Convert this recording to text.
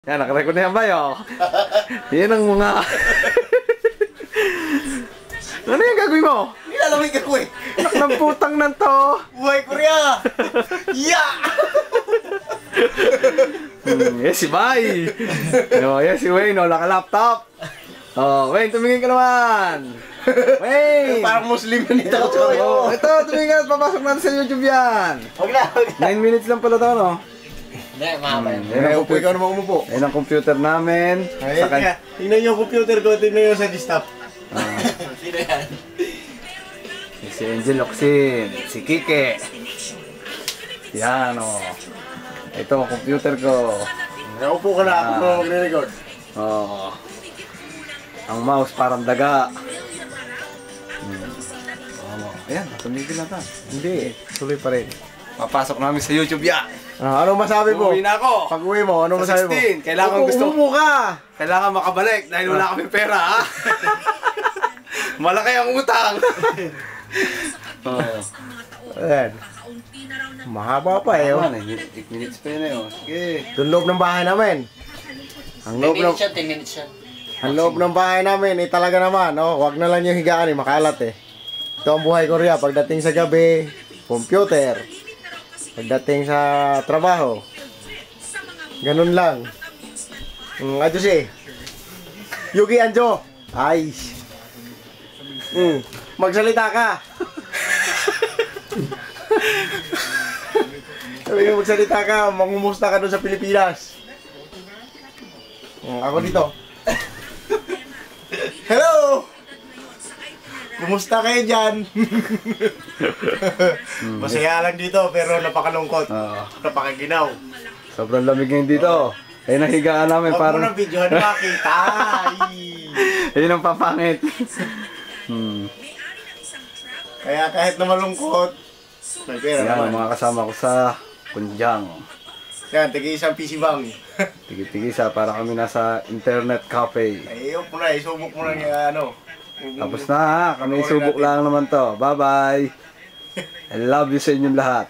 Yan, nakarecord na yan ba yun? Yan ang mga... Ano yung gagawin mo? Hindi alam yung gagawin. Anak ng putang nan to. Buhay Korea! Yeah! Yes, si Bay. Yes, si Wayne, naka-laptop. Oh, Wayne, tumingin ka naman. Wayne! Parang Muslim na nito. Oh, ito, tumingin ka at papasok natin sa YouTube yan. Huwag na, huwag na. 9 minutes lang pala ito, no? Hindi, mahaba yan. Yan ang Ikaw naman umupo. Yan ang computer namin. Ayun kaya, tingnan yung computer ko, tingnan yung sa desktop. Sino yan? Si Angel Oxin, si Kike. Yan, oh. Ito ang computer ko. Naupo ka na, ako na magre-record. Oh. Ang mouse parang daga. Ayan, tumigil na ta. Hindi, tuloy pa rin. Papasok namin sa YouTube ya. Anong masabi mo? Uuwi na ako. Pag uwi mo, anong Sa masabi mo? 16, kailangan gusto. Umupo ka! Kailangan makabalik dahil wala kaming pera, ha? Malaki ang utang. Oh. Ayan. Mahaba pa eh. Oh. 8 minutes pa yun eh. Oh. Sige. Doon loob ng bahay namin. Ang loob ng... 10 minutes yan. Ang loob ng bahay namin, talaga naman, oh, wag na lang yung higaan, makalat eh. Ito ang buhay Korea, pagdating sa gabi, computer. Pagdating sa trabaho, ganun lang. Adyo si Yugi Anjo. Ay. Magsalita ka. Sabi mo magsalita ka, mangumusta ka doon sa Pilipinas. Ako dito. Hello! Kumusta kayo dyan? Masaya lang dito pero napakalungkot. Napakaginaw. Sobrang lamig ngayon dito. Ayun ang higaan namin. Huwag Parang... mo ng video, ano makita? Ayun ang papangit. Kaya kahit na malungkot, may pera Yan, naman. mga kasama ko sa Kunjang. Yan, tigi-isang PC bang. Tigi-tigisa para kami nasa internet cafe. Ay, mo na, isubok mo na yung ano. Tapos na ha, kami subok lang naman to. Bye bye. I love you sa inyong lahat.